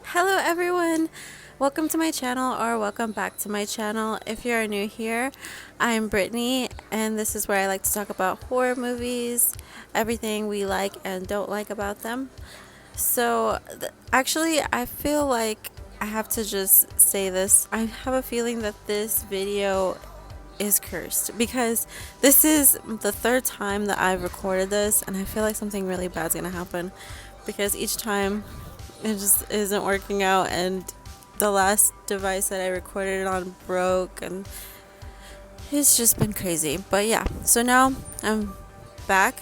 Hello everyone! Welcome to my channel, or welcome back to my channel. If you're new here, I'm Brittany, and this is where I like to talk about horror movies, everything we like and don't like about them. So actually, I feel like I have to just say this. I have a feeling that this video is cursed because this is the third time that I've recorded this, and I feel like something really bad's gonna happen because each time it just isn't working out, and the last device that I recorded it on broke, and it's just been crazy. But yeah, so now I'm back,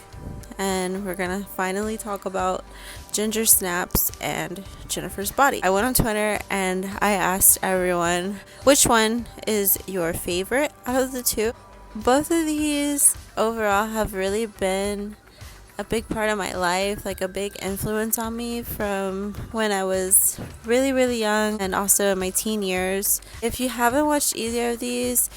and we're gonna finally talk about Ginger Snaps and Jennifer's Body. I went on Twitter and I asked everyone which one is your favorite out of the two. Both of these overall have really been a big part of my life, like a big influence on me from when I was really young and also in my teen years. If you haven't watched either of these,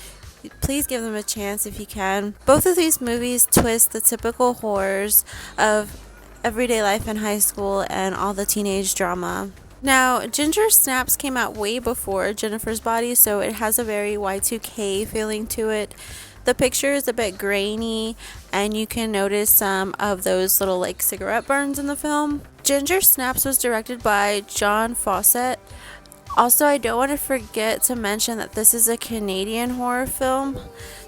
please give them a chance if you can. Both of these movies twist the typical horrors of everyday life in high school and all the teenage drama. Now, Ginger Snaps came out way before Jennifer's Body, so it has a very Y2K feeling to it. The picture is a bit grainy, and you can notice some of those little like cigarette burns in the film. Ginger Snaps was directed by John Fawcett. Also, I don't want to forget to mention that this is a Canadian horror film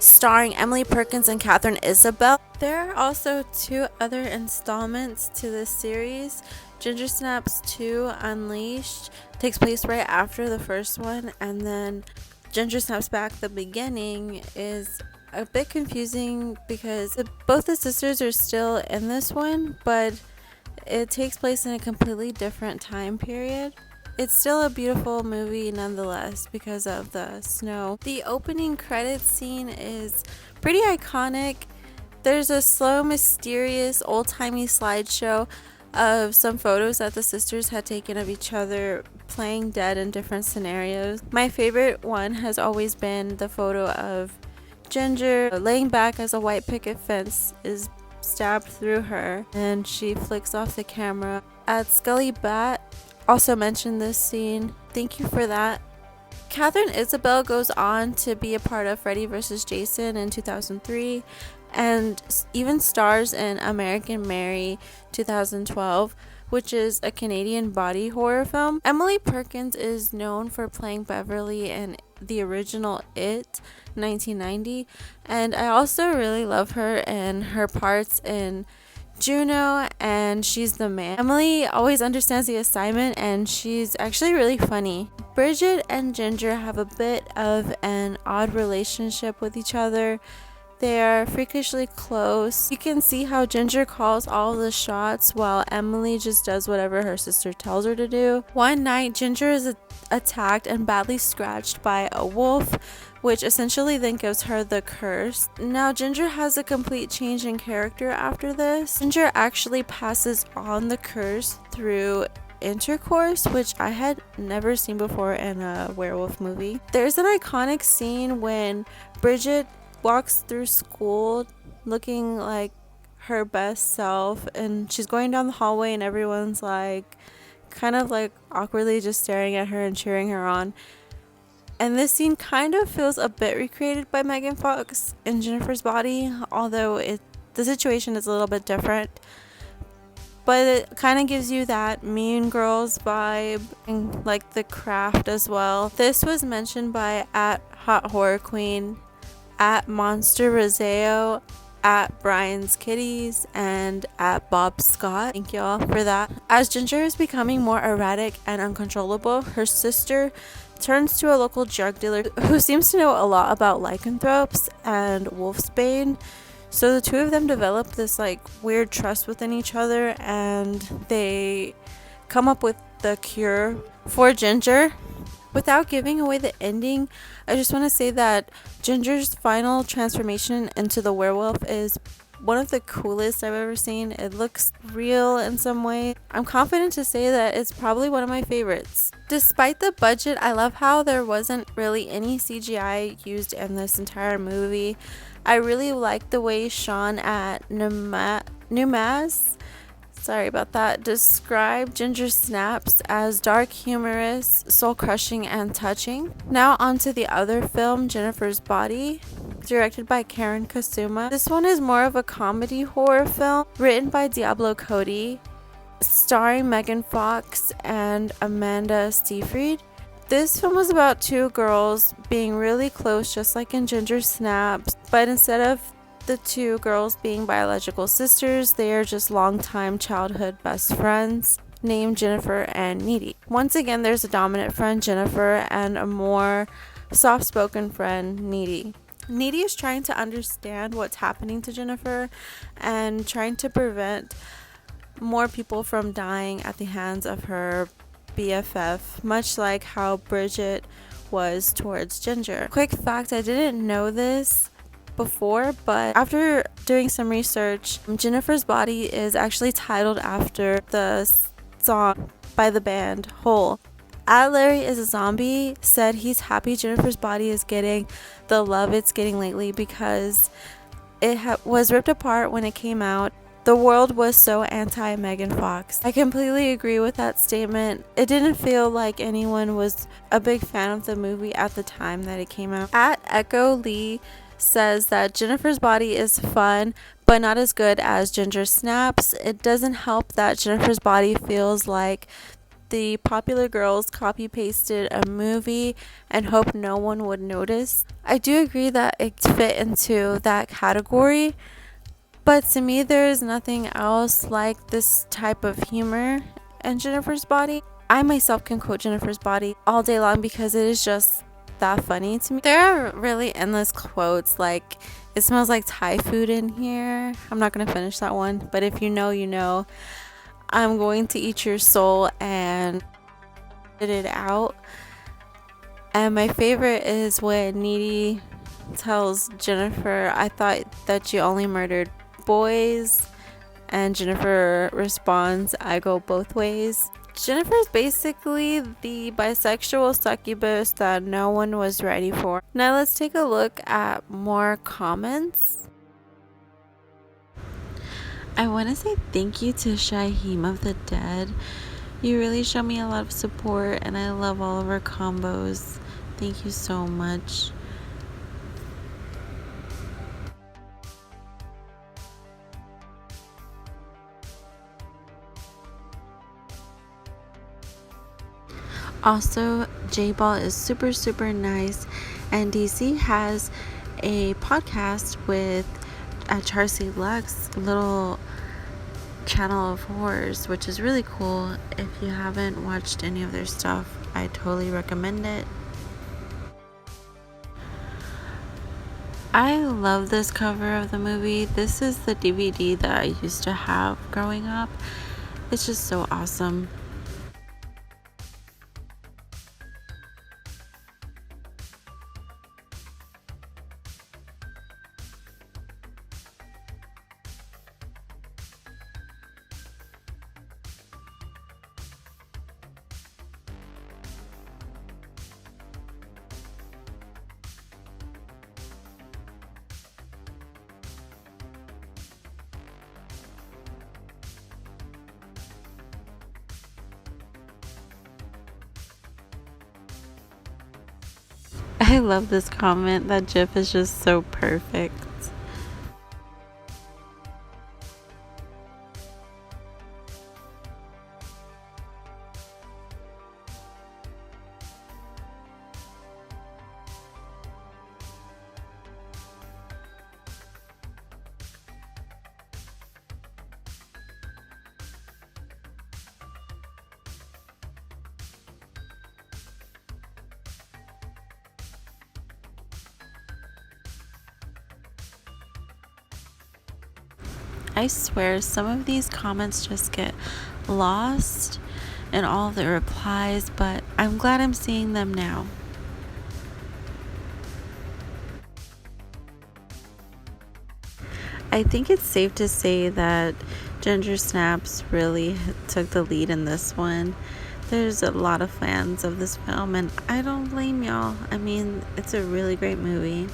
starring Emily Perkins and Katharine Isabelle. There are also two other installments to this series. Ginger Snaps 2 Unleashed takes place right after the first one, and then Ginger Snaps Back, the beginning, is a bit confusing because both the sisters are still in this one, but it takes place in a completely different time period. It's still a beautiful movie nonetheless because of the snow. The opening credits scene is pretty iconic. There's a slow, mysterious, old-timey slideshow of some photos that the sisters had taken of each other playing dead in different scenarios. My favorite one has always been the photo of Ginger laying back as a white picket fence is stabbed through her and she flicks off the camera. Scully Bat also mentioned this scene. Thank you for that. Katharine Isabelle goes on to be a part of Freddy vs. Jason in 2003 and even stars in American Mary 2012, which is a Canadian body horror film. Emily Perkins is known for playing Beverly in the original It 1990, and I also really love her and her parts in Juno and She's the Man. Emily always understands the assignment, and she's actually really funny. Bridget and Ginger have a bit of an odd relationship with each other. They are freakishly close. You can see how Ginger calls all the shots while Emily just does whatever her sister tells her to do. One night, Ginger is attacked and badly scratched by a wolf, which essentially then gives her the curse. Now, Ginger has a complete change in character after this. Ginger actually passes on the curse through intercourse, which I had never seen before in a werewolf movie. There's an iconic scene when Bridget walks through school looking like her best self, and she's going down the hallway and everyone's like kind of like awkwardly just staring at her and cheering her on. And this scene kind of feels a bit recreated by Megan Fox in Jennifer's Body, although the situation is a little bit different. But it kind of gives you that Mean Girls vibe, and like The Craft as well. This was mentioned by @HotHorrorQueen, @MonsterRoseo, @Brian's Kitties, and @BobScott. Thank y'all for that. As Ginger is becoming more erratic and uncontrollable, her sister turns to a local drug dealer who seems to know a lot about lycanthropes and wolfsbane. So the two of them develop this like weird trust within each other, and they come up with the cure for Ginger. Without giving away the ending, I just want to say that Ginger's final transformation into the werewolf is one of the coolest I've ever seen. It looks real in some way. I'm confident to say that it's probably one of my favorites. Despite the budget, I love how there wasn't really any CGI used in this entire movie. I really like the way Sean at Numaz sorry about that, described Ginger Snaps as dark, humorous, soul-crushing, and touching. Now onto the other film, Jennifer's Body, directed by Karen Kasuma. This one is more of a comedy horror film written by Diablo Cody, starring Megan Fox and Amanda Seyfried. This film was about two girls being really close, just like in Ginger Snaps, but instead of the two girls being biological sisters, they are just longtime childhood best friends named Jennifer and Needy. Once again, there's a dominant friend, Jennifer, and a more soft-spoken friend, Needy. Needy is trying to understand what's happening to Jennifer and trying to prevent more people from dying at the hands of her BFF, much like how Bridget was towards Ginger. Quick fact, I didn't know this before, but after doing some research, Jennifer's Body is actually titled after the song by the band Hole. Larry is a Zombie said he's happy Jennifer's Body is getting the love it's getting lately because it was ripped apart when it came out. The world was so anti-Megan Fox. I completely agree with that statement. It didn't feel like anyone was a big fan of the movie at the time that it came out. At Echo Lee says that Jennifer's Body is fun, but not as good as Ginger Snaps. It doesn't help that Jennifer's Body feels like the popular girls copy-pasted a movie and hoped no one would notice. I do agree that it fit into that category, but to me there is nothing else like this type of humor in Jennifer's Body. I myself can quote Jennifer's Body all day long because it is just that funny to me. There are really endless quotes like, "It smells like Thai food in here." I'm not going to finish that one, but if you know, you know. "I'm going to eat your soul," and spit it out. And my favorite is when Needy tells Jennifer, "I thought that you only murdered boys," and Jennifer responds, "I go both ways." Jennifer is basically the bisexual succubus that no one was ready for. Now let's take a look at more comments. I want to say thank you to Shaheem of the Dead. You really show me a lot of support and I love all of our combos. Thank you so much. Also, J-Ball is super nice, and DC has a podcast with Charcy Lux, little channel of horrors, which is really cool. If you haven't watched any of their stuff, I totally recommend it. I love this cover of the movie. This is the DVD that I used to have growing up. It's just so awesome. I love this comment. That GIF is just so perfect. I swear some of these comments just get lost in all the replies, but I'm glad I'm seeing them now. I think it's safe to say that Ginger Snaps really took the lead in this one. There's a lot of fans of this film, and I don't blame y'all. I mean, it's a really great movie.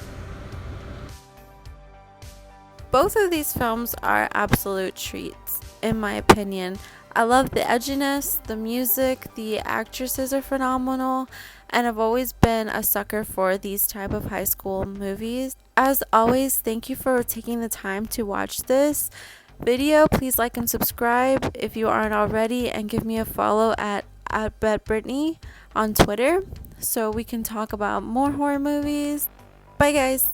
Both of these films are absolute treats. in my opinion. I love the edginess, the music, the actresses are phenomenal, and I've always been a sucker for these type of high school movies. As always, thank you for taking the time to watch this video. Please like and subscribe if you aren't already, and give me a follow at BetBrittany on Twitter so we can talk about more horror movies. Bye guys.